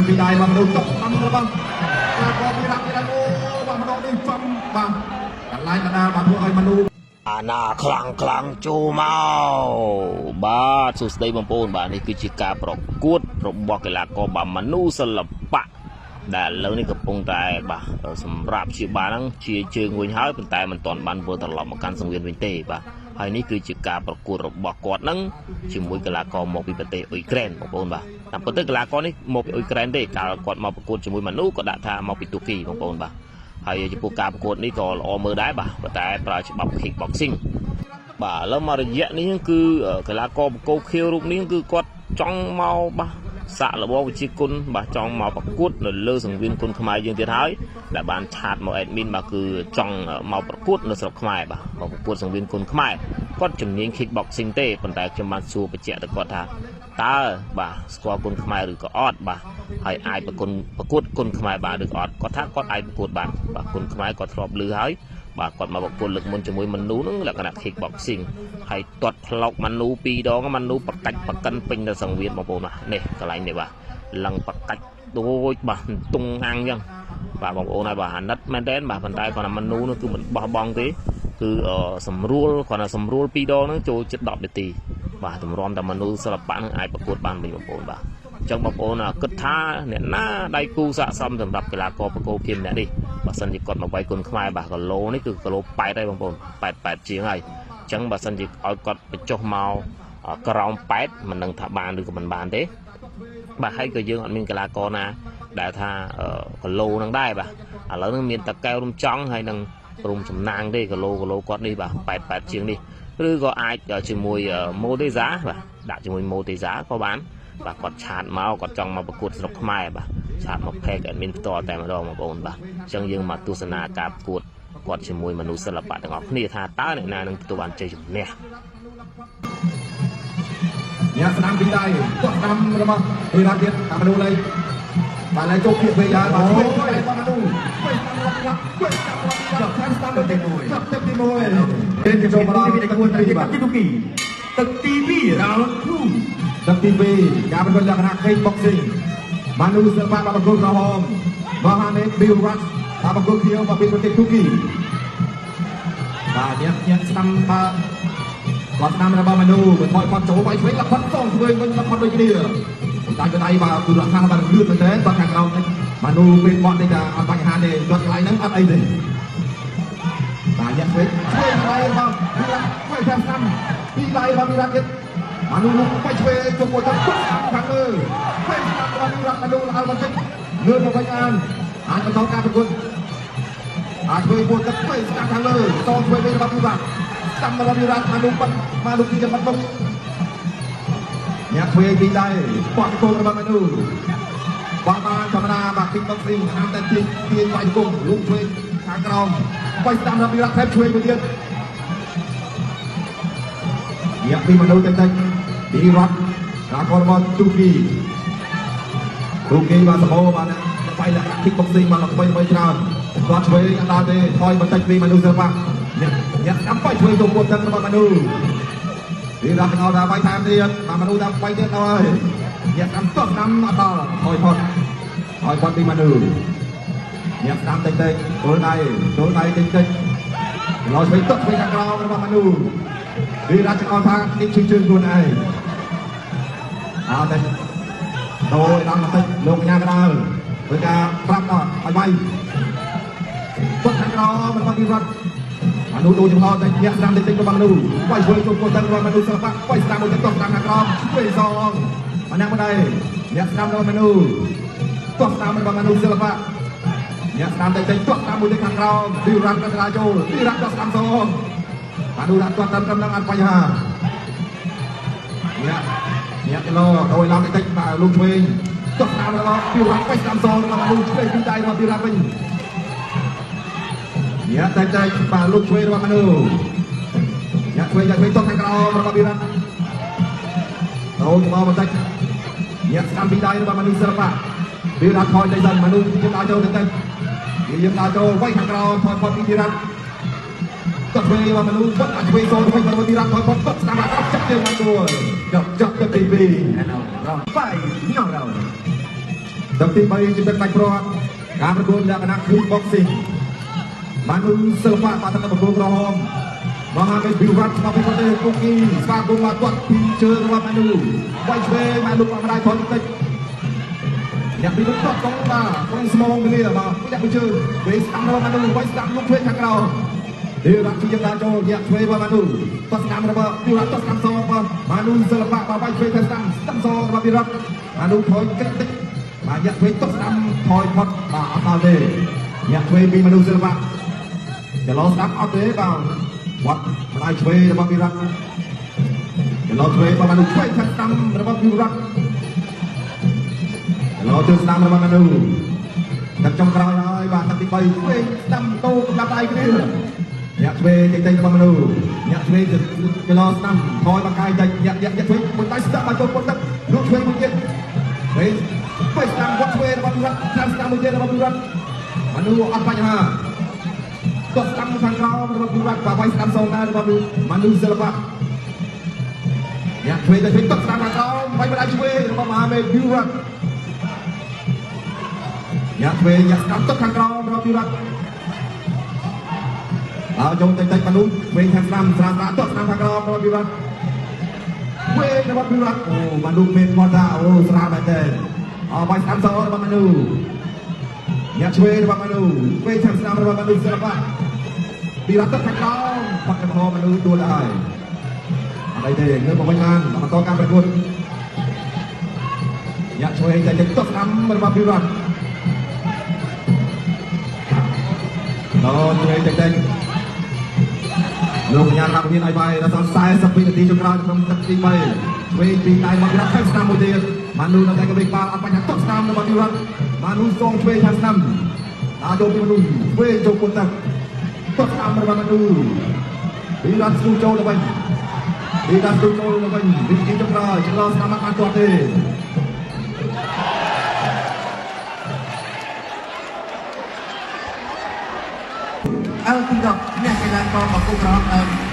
ពីដៃរបស់មនុស្សតអំរបស់แล้วก็มีรักมีรักโอ้บางมันนี่ฟังบางกันไล่กันดาบางพวกไอ้มนุษย์អាណាខ្លាំងចូលមកបាទសួស្តីបងប្អូនបាទនេះគឺជាការប្រកួតរបស់កីឡាករបាទមនុស្សសិល្បៈដែលឥឡូវនេះកំពុងតែបាទសម្រាប់ជាបានហ្នឹងជាជើងវិញហើយប៉ុន្តែមិនទាន់បានធ្វើត្រឡប់មកកាន់សង្វៀនវិញទេបាទហើយនេះគឺជាការប្រកួតរបស់គាត់ហ្នឹងជាមួយកីឡាករមកពីប្រទេសអ៊ុយក្រែនបងប្អូនបាទតាមពិតទៅកីឡាករនេះមកពីអ៊ុយក្រែនទេកាលគាត់មកប្រកួតជាមួយមនុស្សក៏ដាក់ថាមកពីទូគីបងប្អូនបាទហើយចំពោះការប្រកួតនេះក៏ល្អមើលដែរបាទប៉ុន្តែប្រើច្បាប់ kickboxing បាទឥឡូវមករយៈនេះគឺកីឡាករបកគោខៀវរូបនេះគឺគាត់ចង់មកបាទសាក់លបងវិជាគុណបាទចង់មកប្រកួតនៅលើសង្វៀនគុណខ្មែរយើងទៀតហើយដែលបានឆាតមក admin បាទគឺចង់មកប្រកួតនៅស្រុកខ្មែរបាទមកប្រកួតសង្វៀនគុណខ្មែរគាត់ជំនាញ kickboxing ទេប៉ុន្តែខ្ញុំបានសួរបញ្ជាក់ទៅគាត់ថាតើបាទស្គាល់គុណខ្មែរឬក៏អត់បាទហើយអាចប្រកួតគុណខ្មែរបានឬក៏អត់គាត់ថាគាត់អាចប្រកួតបានបាទគុណខ្មែរគាត់ធ្លាប់ឮហើយបាទគាត់មកប្រកួតលើកមុនជាមួយមនុស្សហ្នឹងលក្ខណៈ kickboxing ហើយទាត់ផ្លោកមនុស្ស2ដងមនុស្សប្រកាច់ប្រកិនពេញទៅសង្វៀនបងប្អូនបាទនេះកន្លែងនេះបាទឡឹងប្រកាច់ដូចបាទទុងហាំងអញ្ចឹងបាទបងប្អូនហើយបាទអាណិតមែនតើបាទប៉ុន្តែគាត់ថាមនុស្សនោះគឺមិនបោះបង់ទេគឺសម្រួលគាត់ថាសម្រួល2ដងហ្នឹងចូលចិត្ត10នាទីបាទទម្រាំតែមនុស្សសិល្បៈហ្នឹងអាចប្រកួតបានវិញបងប្អូនបាទអញ្ចឹងបងប្អូនគិតថាអ្នកណាដៃគូស័ក្តិសមសម្រាប់កីឡាករប្រកួតគៀមអ្នកនេះបើសិនជាគាត់មកវាយគុណខ្មែរបាទគីឡូនេះគឺគីឡូ8ហើយបងប្អូន88ជាងហើយអញ្ចឹងបើសិនជាឲ្យគាត់បញ្ចុះមកក្រោម8មិនដឹងថាបានឬក៏មិនបានទេបាទហើយក៏យើងអត់មានកីឡាករណាដែលថាគីឡូហ្នឹងដែរបាទឥឡូវហ្នឹងមានតកែវរំចង់ហើយនឹងព្រមចំណាងទេគីឡូគាត់នេះបាទ88ជាងនេះឬក៏អាចជាមួយម៉ូតេសាបាទដាក់ជាមួយម៉ូតេសាក៏បានបាទគាត់ឆាតមកគាត់ចង់មកប្រកួតស្រុកខ្មែរបាទឆាតមក page admin ផ្ទាល់តែម្ដងបងប្អូនបាទអញ្ចឹងយើងមកទស្សនាការប្រកួតគាត់ជាមួយមនុស្សសិល្បៈទាំងអស់គ្នាថាតើអ្នកណានឹងទទួលបានជ័យជំនះអ្នកស្ដាំពីដៃគាត់ស្ដាំរបស់ពីរ៉ាទៀតតាមមនុស្សលេងបាទឡើយចូលភាគវិញហើយបាទជួយឲ្យបងមនុស្សចាប់ខាងស្ដាំទៅទី1ចាប់ទី1ពេលចូលមកដល់ទឹកទី2បាទទឹកទី2 round 2ទឹកទី2ការប្រកួតលក្ខណៈ kickboxing មនុស្សសិល្បៈរបស់ប្រកួតក្រហមមហានេត Bill Rush តាមប្រកួតខៀវមកពីប្រទេសទូគីបាទអ្នកស្ដាំបាទគាត់ស្ដាំរបស់មនុស្សបន្ថយគាត់ចូលបាយឆ្វេងគាត់សងឆ្វេងវិញគាត់ដូចគ្នាតែកណ្ដៃបាទគឺរហ័សបាទលឿនមែនទេគាត់ខាងក្រោមនេះមនុស្សពេលគាត់នេះថាអត់បញ្ហាទេគាត់កន្លែងហ្នឹងអត់អីទេបាទអ្នកឆ្វេងដៃរបស់ពីរ៉ាឆ្វេងខាងស្ដាំពីដៃរបស់ពីរ៉ាទៀតមនុស្សនោះបាយឆ្វេងចូលមកគាត់ខាងលើឆ្វេងស្ដាំរបស់ពីរ៉ាមនុស្សឲ្យបន្តិចលឿនមកវិញអាចបន្តការប្រកួតអាចឆ្វេងពោះទឹកឆ្វេងស្ដាំខាងលើសងឆ្វេងវិញរបស់ពីរ៉ាតាមរបស់វិរៈមនុស្សទីចាំបាត់មកអ្នកធ្វើពីដៃបោះគោរបស់មនុស្សបោះបានធម្មតាបាទ kickboxing អានតែទាញវាយគុំលុកឆ្វេងខាងក្រោមបាច់តាមរបស់វិរៈថែមឆ្វេងទៅទៀតអ្នកពីមនុស្សតិចពីរត់រាករបស់ទូគីបាទសមោបាទបាយលក្ខណៈ kickboxing បាទល្បីច្រើនគាត់ឆ្វេងអត់ដល់ទេថយបន្តិចពីមនុស្សទៅបាទអ្នកស្ដាំបាយឆ្វេងទៅមុខទឹករបស់មនុស្សវារត់ដល់ដល់បាយតាមទៀតបាទមនុស្សតាមបាយទៀតដល់ហើយអ្នកស្ដាំតោះស្ដាំអត់ដល់ថយផុតហើយគាត់ពីមនុស្សអ្នកស្ដាំតិចចូលដៃតិចឡោឆ្វេងតោះឆ្វេងខាងក្រោមរបស់មនុស្សវារត់ចង្អល់ថានេះជឿខ្លួនឯងអត់ទេដោយដល់បន្តិចលោកញ៉ាំដល់ធ្វើការប្រាប់ដល់ឲ្យបាយគាត់ខាងក្រោមរបស់វារត់មនុស្សដូចចំហតែអ្នកស្ដាំតិចរបស់មនុស្សបាយឆ្វេងចូលមកទឹករបស់មនុស្សសិល្បៈបាយស្ដាំមួយទឹកស្ដាំខាងក្រោមឆ្វេងសងម្នាក់ម្ដាយអ្នកស្ដាំរបស់មនុស្សទោះស្ដាំរបស់មនុស្សសិល្បៈអ្នកស្ដាំតិចទោះស្ដាំមួយទឹកខាងក្រោមពីរ៉ាត់កណ្ដាលចូលពីរ៉ាត់ក៏ស្ដាំសងមនុស្សរ៉ាត់គាត់តាមកំណងអត់បញ្ហាអ្នកគីឡូដោយឡើងតិចបាទលោកឆ្វេងទោះស្ដាំរបស់ពីរ៉ាត់បាយស្ដាំសងរបស់មនុស្សឆ្វេងពីដៃរបស់ពីរ៉ាត់វិញអ្នកតែបាទលោកឆ្វេងរបស់មនុស្សអ្នកឆ្វេងតោះខាងក្រោមរបស់វិរៈចូលមកបន្តិចអ្នកស្ដាំពីដៃរបស់មនុស្សសិល្បៈវិរៈថយទៅសិនមនុស្សយើងដើរចូលទៅយើងដើរចូលវាយខាងក្រោមថយផុតពីវិរៈតោះឆ្វេងរបស់មនុស្សវត្តឆ្វេងចូលទៅវិញរបស់វិរៈថយផុតស្ដាំអត់ចាប់ជើងមកដួលចាប់ទៅទី2រងបាយញ៉ាំដល់ ទឹកទី3ជាទឹកដាច់ព្រាត់ការប្រកួតលក្ខណៈ kickboxing បាននឹងសិល្បៈបាត់ទឹកប្រកួតក្រហមមហាមេវិវត្តមកពីប្រទេសគុកគីស្វាគមន៍មកគាត់ពីជើងរបស់ម៉ានូវាយឆ្វេងម៉ានូអត់ដែរថនតិចអ្នកពីលោកតកងបាទក្នុងស្មងគ្នាបាទអ្នកពីជើងវេស្ដាំរបស់ម៉ានូវាយស្ដាំលោកឆ្វេងខាងក្រោមទេរ៉ាជាយ៉ាងចូលអ្នកឆ្វេងរបស់ម៉ានូតស្ដាំរបស់ពីរ៉ាតស្ដាំសរបស់ម៉ានូសិល្បៈបាទវាយឆ្វេងខាងស្ដាំសរបស់ពីរ៉ាម៉ានូថយក្រឹកតិចបាទអ្នកឆ្វេងតស្ដាំថយផុតបាទអត់ដល់ទេអ្នកឆ្វេងពីម៉ានូសិល្បៈចលោស្ដាប់អត់ទេបាទវត្តម្ដាយឆ្វេងរបស់វិរៈចលោឆ្វេងរបស់មនុស្សឆ្វេងខាងស្ដាំរបស់វិរៈចលោជើងស្ដាំរបស់មនុស្សទឹកចុងក្រោយហើយបាទទឹកទី3ឆ្វេងស្ដាំតូសម្ដាប់ដៃគ្នាអ្នកឆ្វេងតិចរបស់មនុស្សអ្នកឆ្វេងចលោស្ដាំថយបកាយតិចអ្នកឆ្វេងមួយដៃស្ដាប់មកចូលពុតទឹកលោកឆ្វេងមួយទៀតឆ្វេងស្ដាំវត្តឆ្វេងរបស់វិរៈខាងស្ដាំមួយទៀតរបស់វិរៈមនុស្សអត់បញ្ហាតស្ដាំខាងក្រោមរបស់វិរៈបាទវាយស្ដាំសងដែររបស់ម៉ានូសិល្បៈអ្នកឆ្វេងទៅឆ្វេងតស្ដាំខាងក្រោមវាយម្ដាយឆ្វេងរបស់មហាមេវិរៈអ្នកឆ្វេងអ្នកស្ដាំតខាងក្រោមរបស់វិរៈហើយចូលតិចម៉ានូឆ្វេងខាងស្ដាំស្រាតស្ដាំខាងក្រោមរបស់វិរៈឆ្វេងរបស់វិរៈអូម៉ានូមេមកតាអូស្រាតមែនទេវាយស្ដាំសងរបស់ម៉ានូអ្នកឆ្វេងរបស់ម៉ានូឆ្វេងខាងស្ដាំរបស់ម៉ានូសិល្បៈពីរ៉ាទឹកខាងក្រោមបាត់កំហុសមនុស្សដួលហើយអត់អីទេនៅមកវិញបានបន្តការប្រកួតអ្នកឆ្វេងតែទឹកស្ដាំរបស់ពីរ៉ាដល់ឆ្វេងតែលោកកញ្ញារាប់មានឲ្យបាយដល់42នាទីចុងក្រោយក្នុងទឹកទី3ឆ្វេងពីដៃមកពីរ៉ាខាងស្ដាំមួយទៀតម៉ានូនៅតែកបិកបាល់អត់បញ្ហាទឹកស្ដាំរបស់ពីរ៉ាម៉ានូសងឆ្វេងខាងស្ដាំដល់ចូលពីម៉ានូឆ្វេងចូលពុនទឹកតស្ដាំរបស់ម៉ានូពីរ៉ាស្ទូចូលទៅវិញពីរ៉ាស្ទូចូលទៅវិញវិធីចុងក្រោយចន្លោះស្ដាំបានទាត់ទេអើទី10អ្នកកីឡាករមកគូប្រង